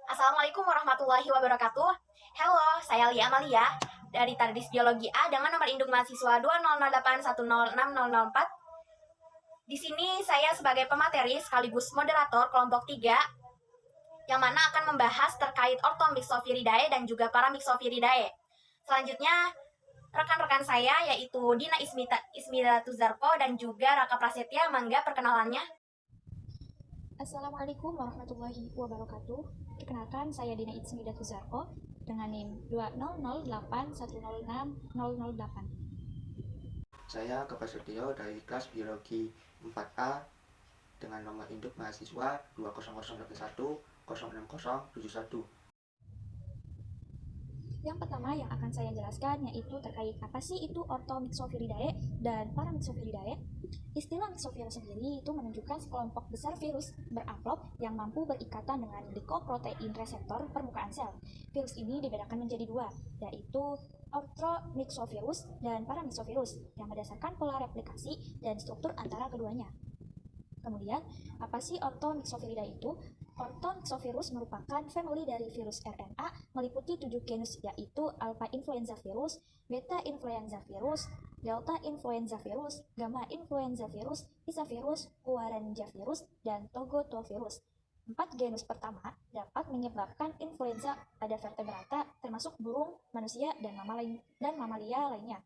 Assalamualaikum warahmatullahi wabarakatuh. Halo, saya Lia Amalia dari Tadis Biologi A dengan nomor induk mahasiswa 200810606004. Di sini saya sebagai pemateri sekaligus moderator kelompok 3 yang mana akan membahas terkait Orthomyxoviridae dan juga Paramyxoviridae. Selanjutnya, rekan-rekan saya yaitu Dina Ismida Tuzarko dan juga Raka Prasetya, mangga perkenalannya. Assalamualaikum warahmatullahi wabarakatuh. Perkenalkan, saya Dina Ismida Tuzarko dengan NIM 2008106008. Saya Kepala Setio dari kelas Biologi 4A dengan nomor induk mahasiswa 20081060071. Yang pertama yang akan saya jelaskan yaitu terkait apa sih itu Orthomyxoviridae dan Paramyxoviridae. Istilah myxovirus sendiri itu menunjukkan sekelompok besar virus beramplop yang mampu berikatan dengan glycoprotein reseptor permukaan sel. Virus ini dibedakan menjadi dua, yaitu Orthomyxovirus dan Paramyxovirus yang berdasarkan pola replikasi dan struktur antara keduanya. Kemudian, apa sih Orthomyxoviridae itu? Orthomyxovirus merupakan famili dari virus RNA meliputi 7 genus, yaitu alpha influenza virus, beta influenza virus, delta influenza virus, gamma influenza virus, Isavirus, Guaranja virus, dan Togotovirus. 4 genus pertama dapat menyebabkan influenza pada vertebrata termasuk burung, manusia, dan mamalia lainnya.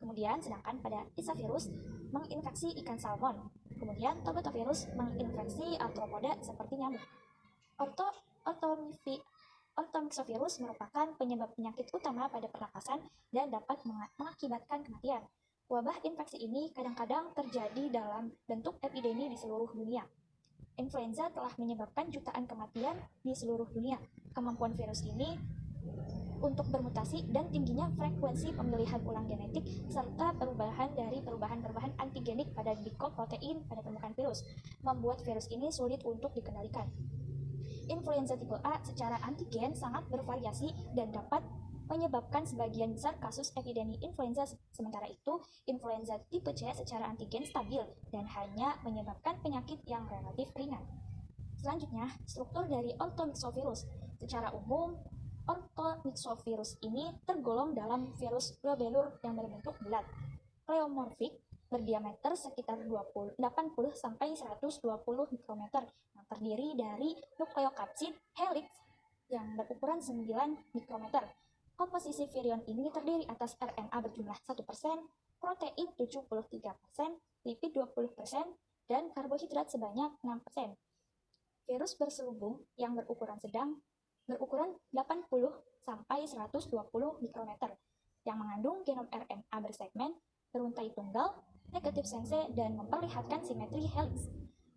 Kemudian, sedangkan pada Isavirus menginfeksi ikan salmon. Kemudian, Togotovirus menginfeksi arthropoda seperti nyamuk. Orthomyxovirus merupakan penyebab penyakit utama pada pernapasan dan dapat mengakibatkan kematian. Wabah infeksi ini kadang-kadang terjadi dalam bentuk epidemi di seluruh dunia. Influenza telah menyebabkan jutaan kematian di seluruh dunia. Kemampuan virus ini untuk bermutasi dan tingginya frekuensi pemilihan ulang genetik serta perubahan antigenik pada glycoprotein pada permukaan virus membuat virus ini sulit untuk dikendalikan. Influenza tipe A secara antigen sangat bervariasi dan dapat menyebabkan sebagian besar kasus epidemi influenza. Sementara itu, influenza tipe C secara antigen stabil dan hanya menyebabkan penyakit yang relatif ringan. Selanjutnya, struktur dari Orthomyxovirus. Secara umum, Orthomyxovirus ini tergolong dalam virus globelur yang berbentuk bulat, pleomorfik, berdiameter sekitar 80-120 mikrometer yang terdiri dari nukleokapsid helix yang berukuran 9 mikrometer. Komposisi virion ini terdiri atas RNA berjumlah 1%, protein 73%, lipid 20%, dan karbohidrat sebanyak 6%. Virus berselubung yang berukuran sedang berukuran 80-120 mikrometer yang mengandung genom RNA bersegmen, beruntai tunggal, negatif sense, dan memperlihatkan simetri helix.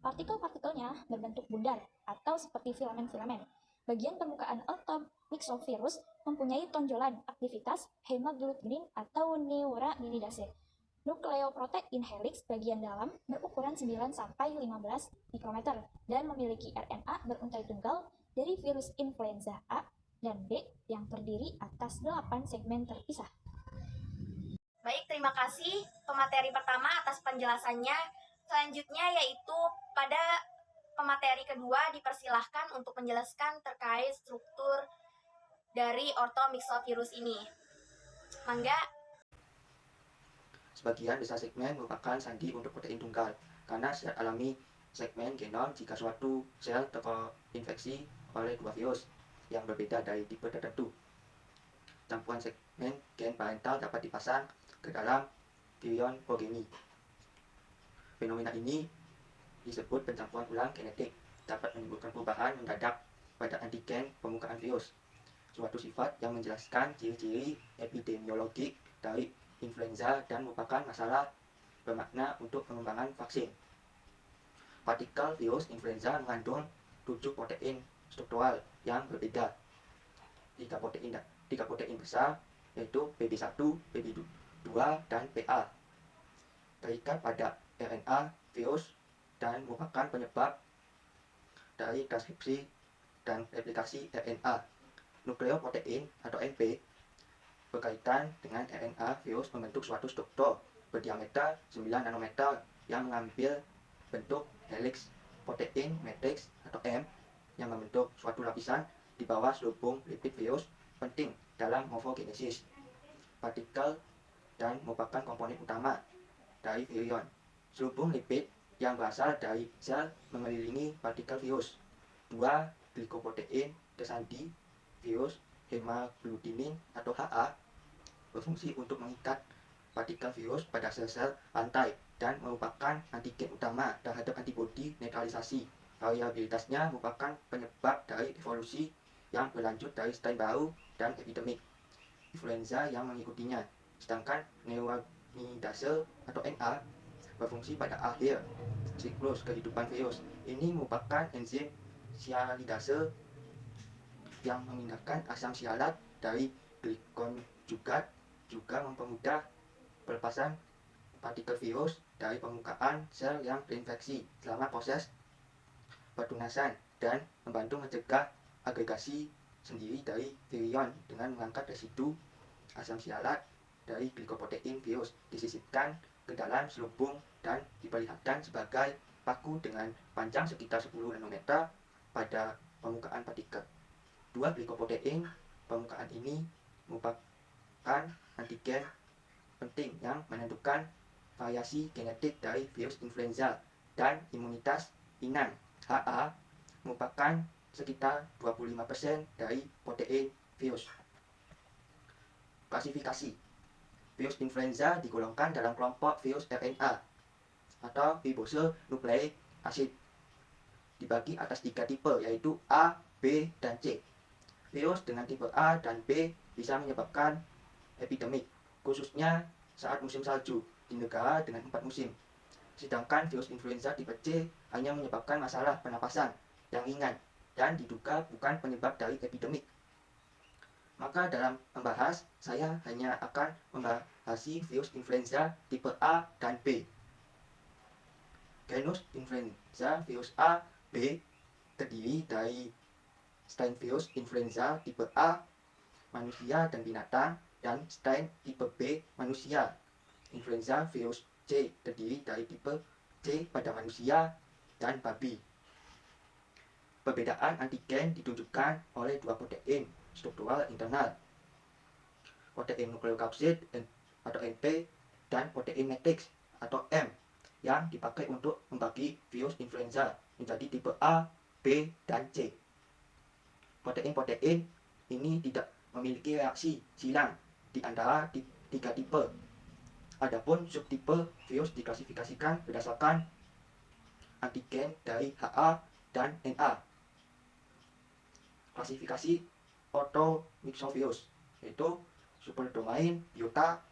Partikel-partikelnya berbentuk bundar atau seperti filamen-filamen. Bagian permukaan Orthomyxovirus mempunyai tonjolan aktivitas hemoglutinin atau neuraminidase. Nukleoprotein helix bagian dalam berukuran 9-15 mikrometer dan memiliki RNA beruntai tunggal dari virus influenza A dan B yang terdiri atas 8 segmen terpisah. Baik, terima kasih pemateri pertama atas penjelasannya. Selanjutnya yaitu pada pemateri kedua dipersilahkan untuk menjelaskan terkait struktur dari Orthomyxovirus ini. Mangga. Sebagian besar segmen merupakan sandi untuk protein tunggal karena secara alami segmen genom jika suatu sel terinfeksi oleh dua virus yang berbeda dari tipe tertentu. Campuran segmen gen parental dapat dipasang ke dalam virion progeny. Fenomena ini disebut pencampuran ulang genetik, dapat menimbulkan perubahan mendadak pada antigen permukaan virus, suatu sifat yang menjelaskan ciri-ciri epidemiologik dari influenza dan merupakan masalah bermakna untuk pengembangan vaksin. Partikel virus influenza mengandung 7 protein struktural yang berbeda. 3 protein besar yaitu PB1, PB2, dan PA. Terikat pada RNA virus dan merupakan penyebab dari transkripsi dan replikasi RNA. Nukleoprotein atau NP berkaitan dengan RNA virus membentuk suatu struktur berdiameter 9 nanometer yang mengambil bentuk helix protein matrix atau M yang membentuk suatu lapisan di bawah selubung lipid virus penting dalam morfogenesis partikel dan merupakan komponen utama dari virion. Selubung lipid yang berasal dari sel mengelilingi partikel virus. 2 glikoprotein tersandi virus hemaggglutinin atau HA berfungsi untuk mengikat partikel virus pada sel-sel rantai dan merupakan antigen utama terhadap antibodi netralisasi. Variabilitasnya merupakan penyebab dari evolusi yang berlanjut dari strain baru dan epidemik influenza yang mengikutinya. Sedangkan neuraminidase atau NA berfungsi pada akhir siklus kehidupan virus. Ini merupakan enzim sialidase yang memindahkan asam sialat dari glikonjugat, juga mempermudah pelepasan partikel virus dari permukaan sel yang terinfeksi selama proses pertunasan dan membantu mencegah agregasi sendiri dari virion dengan mengangkat residu asam sialat dari glikoprotein virus disisipkan ke dalam selubung dan diperlihatkan sebagai paku dengan panjang sekitar 10 nanometer pada permukaan partikel. 2 glikoprotein permukaan ini merupakan antigen penting yang menentukan variasi genetik dari virus influenza dan imunitas inang. HA merupakan sekitar 25% dari protein virus. Klasifikasi virus influenza digolongkan dalam kelompok virus RNA atau ribonucleic acid, dibagi atas 3 tipe yaitu A, B, dan C. Virus dengan tipe A dan B bisa menyebabkan epidemik, khususnya saat musim salju di negara dengan 4 musim. Sedangkan virus influenza tipe C hanya menyebabkan masalah pernapasan yang ringan dan diduga bukan penyebab dari epidemik. Maka dalam membahas, saya hanya akan membahas virus influenza tipe A dan B. Genus influenza virus A, B terdiri dari strain virus influenza tipe A, manusia dan binatang, dan strain tipe B, manusia. Influenza virus C terdiri dari tipe C pada manusia dan babi. Perbedaan antigen ditunjukkan oleh 2 protein struktural internal, protein nukleokapsid atau NP dan protein matrix atau M yang dipakai untuk membagi virus influenza menjadi tipe A, B, dan C. Protein-protein ini tidak memiliki reaksi silang di antara 3 tipe. Adapun subtipe virus diklasifikasikan berdasarkan antigen dari HA dan NA. Klasifikasi orthomyxovirus yaitu superdomain biota,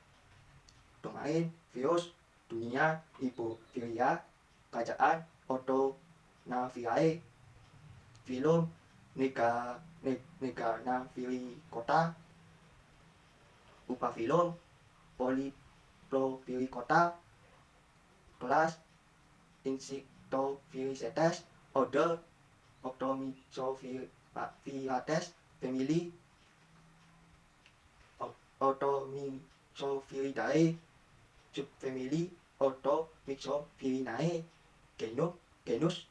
domain virus dunia Riboviria, kerajaan Orthonaviridae, filum Negarnaviricota, upafilum Polyploviricota, kelas Insectoviricetes, order Octomyxoviridates, family Orthomyxoviridae, subfamily Orthomyxovirinae, genus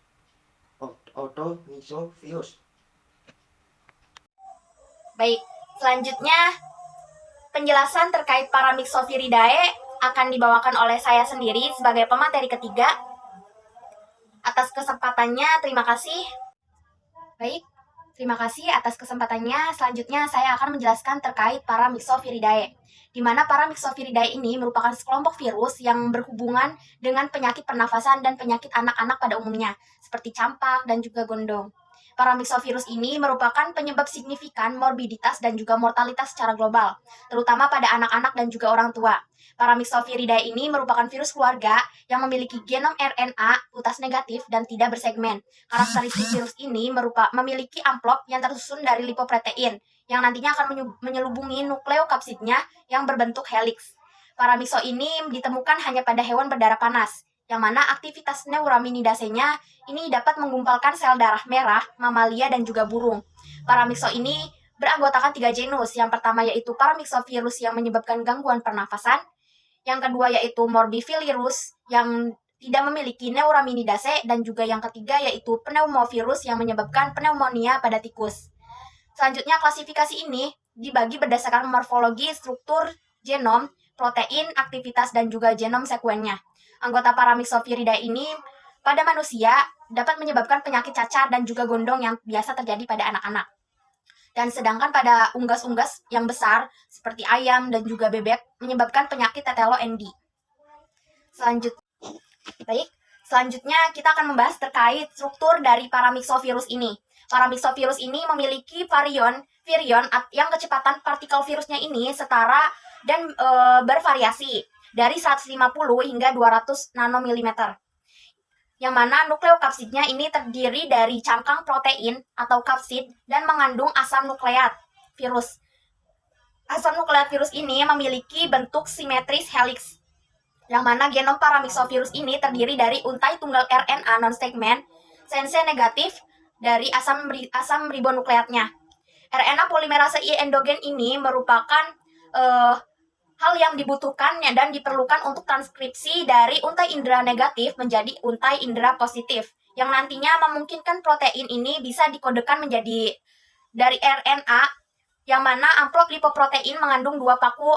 Orthomyxovirus. Baik, selanjutnya penjelasan terkait Paramyxoviridae akan dibawakan oleh saya sendiri sebagai pemateri ketiga. Atas kesempatannya, terima kasih. Baik, terima kasih atas kesempatannya. Selanjutnya saya akan menjelaskan terkait Paramyxoviridae, di mana Paramyxoviridae ini merupakan sekelompok virus yang berhubungan dengan penyakit pernafasan dan penyakit anak-anak pada umumnya, seperti campak dan juga gondong. Paramyxovirus ini merupakan penyebab signifikan morbiditas dan juga mortalitas secara global, terutama pada anak-anak dan juga orang tua. Paramyxoviridae ini merupakan virus keluarga yang memiliki genom RNA utas negatif dan tidak bersegmen. Karakteristik virus ini memiliki amplop yang tersusun dari lipoprotein, yang nantinya akan menyelubungi nukleokapsidnya yang berbentuk helix. Paramyxo ini ditemukan hanya pada hewan berdarah panas, yang mana aktivitas neuraminidasenya ini dapat menggumpalkan sel darah merah, mamalia, dan juga burung. Paramyxo ini beranggotakan 3 genus. Yang pertama yaitu Paramyxovirus yang menyebabkan gangguan pernafasan. Yang kedua yaitu Morbivirus yang tidak memiliki neuraminidase. Dan juga yang ketiga yaitu Pneumovirus yang menyebabkan pneumonia pada tikus. Selanjutnya, klasifikasi ini dibagi berdasarkan morfologi, struktur, genom, protein, aktivitas, dan juga genom sekuennya. Anggota Paramyxoviridae ini pada manusia dapat menyebabkan penyakit cacar dan juga gondong yang biasa terjadi pada anak-anak. Dan sedangkan pada unggas-unggas yang besar seperti ayam dan juga bebek menyebabkan penyakit tetelo-ND. Selanjutnya kita akan membahas terkait struktur dari Paramyxovirus ini. Paramyxovirus ini memiliki virion yang kecepatan partikel virusnya ini setara dan bervariasi dari 150 hingga 200 nanomilimeter. Yang mana nukleokapsidnya ini terdiri dari cangkang protein atau kapsid dan mengandung asam nukleat virus. Asam nukleat virus ini memiliki bentuk simetris helix. Yang mana genom Paramyxovirus ini terdiri dari untai tunggal RNA non-segmen, sense negatif dari asam ribonukleatnya. RNA polimerase I endogen ini merupakan hal yang dibutuhkan dan diperlukan untuk transkripsi dari untai indera negatif menjadi untai indera positif, yang nantinya memungkinkan protein ini bisa dikodekan menjadi dari RNA, yang mana amplop lipoprotein mengandung 2 paku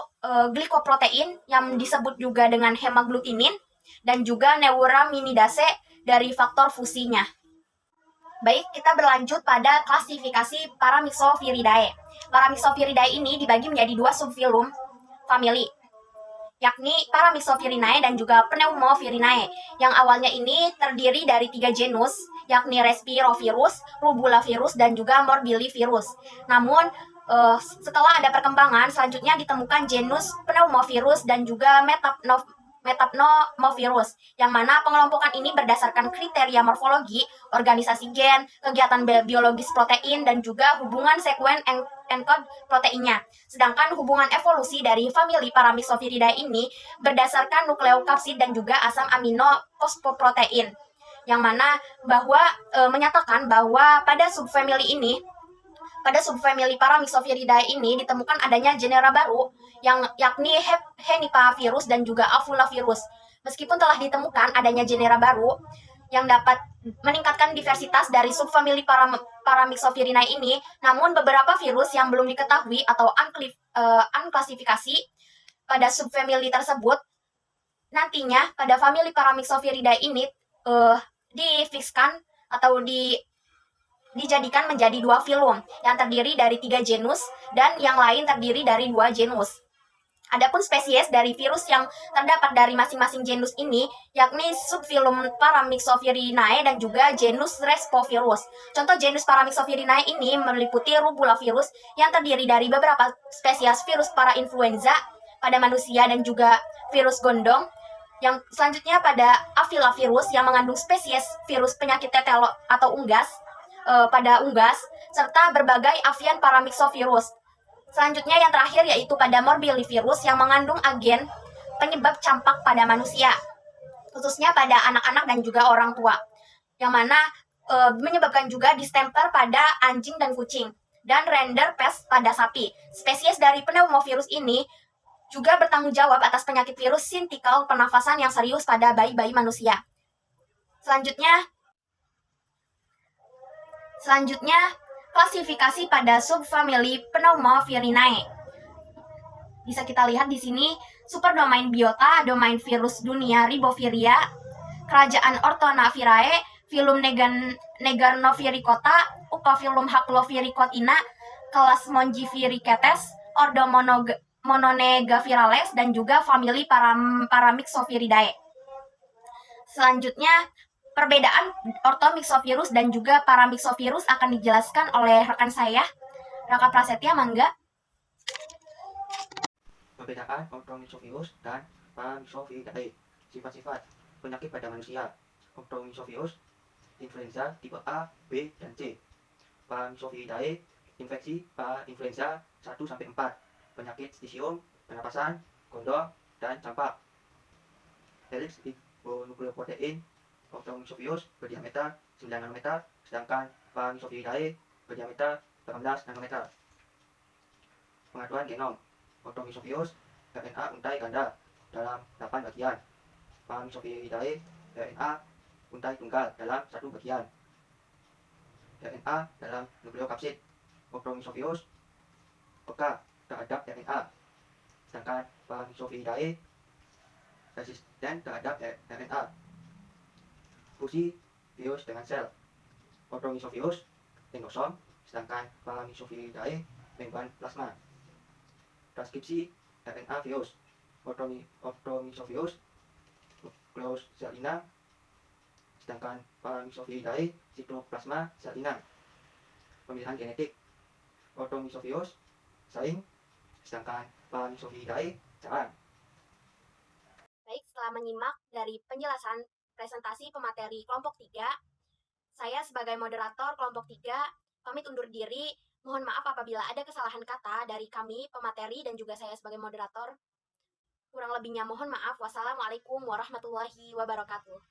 glikoprotein yang disebut juga dengan hemaglutinin dan juga neuraminidase dari faktor fusinya. Baik, kita berlanjut pada klasifikasi Paramyxoviridae. Paramyxoviridae ini dibagi menjadi 2 subfilum famili, yakni Paramyxovirinae dan juga Pneumovirinae. Yang awalnya ini terdiri dari 3 genus, yakni Respirovirus, Rubulavirus, dan juga Morbillivirus. Namun, setelah ada perkembangan, selanjutnya ditemukan genus Pneumovirus dan juga Metapnomovirus, yang mana pengelompokan ini berdasarkan kriteria morfologi, organisasi gen, kegiatan biologis protein, dan juga hubungan sekuen encode proteinnya. Sedangkan hubungan evolusi dari famili Paramyxoviridae ini berdasarkan nukleokapsid dan juga asam amino fosfoprotein, yang mana menyatakan bahwa pada subfamili Paramyxoviridae ini ditemukan adanya genera baru yakni Henipavirus dan juga Avulavirus. Meskipun telah ditemukan adanya genera baru yang dapat meningkatkan diversitas dari subfamili Paramyxoviridae ini, namun beberapa virus yang belum diketahui atau unklasifikasi pada subfamili tersebut nantinya pada famili Paramyxoviridae ini difikskan atau dijadikan menjadi 2 filum yang terdiri dari 3 genus dan yang lain terdiri dari 2 genus. Adapun spesies dari virus yang terdapat dari masing-masing genus ini yakni subfilum Paramyxoviridae dan juga genus Respovirus. Contoh genus Paramyxoviridae ini meliputi Rubulavirus yang terdiri dari beberapa spesies virus parainfluenza pada manusia dan juga virus gondong. Yang selanjutnya pada Avilavirus yang mengandung spesies virus penyakit tetelo atau unggas pada unggas, serta berbagai avian Paramyxovirus. Selanjutnya yang terakhir yaitu pada Morbillivirus yang mengandung agen penyebab campak pada manusia, khususnya pada anak-anak dan juga orang tua, yang mana menyebabkan juga distemper pada anjing dan kucing, dan Rinderpest pada sapi. Spesies dari Pneumovirus ini juga bertanggung jawab atas penyakit virus sintikal pernafasan yang serius pada bayi-bayi manusia. Selanjutnya, klasifikasi pada subfamili Pneumovirinae. Bisa kita lihat di sini, superdomain biota, domain virus dunia Riboviria, kerajaan Orthonavirae, filum Negarnoviricota, upafilum Haploviricotina, kelas Mongiviricetes, ordo Mononegavirales, dan juga famili Paramyxoviridae. Selanjutnya, perbedaan orthomyxovirus dan juga paramyxovirus akan dijelaskan oleh rekan saya, Raka Prasetya, mangga. Perbedaan orthomyxovirus dan Paramyxoviridae. Sifat-sifat penyakit pada manusia. Orthomyxovirus, influenza tipe A, B, dan C. Paramyxoviridae, infeksi influenza 1-4, penyakit stisium, pernapasan, gondong, dan campak. Helix ribonukleoprotein. Orthomyxovirus berdiameter 9 nanometer, sedangkan Paramyxoviridae berdiameter 18 nanometer. Pengaturan genom. Orthomyxovirus RNA untai ganda dalam 8 bagian. Paramyxoviridae RNA untai tunggal dalam 1 bagian. RNA dalam nukleokapsid. Ochromysophilus peka terhadap RNA, sedangkan Paramyxoviridae resisten terhadap RNA. Fungsi virus dengan sel: Ochromysophilus endosom, sedangkan Paramyxoviridae membran plasma. Transkripsi RNA virus: Ochromysophilus nukleus sel inang, sedangkan Paramyxoviridae sitoplasma sel inang. Pemilihan genetik: Ochromysophilus saing, sedangkan Paramyxoviridae jarang. Baik, setelah menyimak dari penjelasan presentasi pemateri kelompok 3, saya sebagai moderator kelompok 3 pamit undur diri. Mohon maaf apabila ada kesalahan kata dari kami pemateri dan juga saya sebagai moderator. Kurang lebihnya mohon maaf. Wassalamualaikum warahmatullahi wabarakatuh.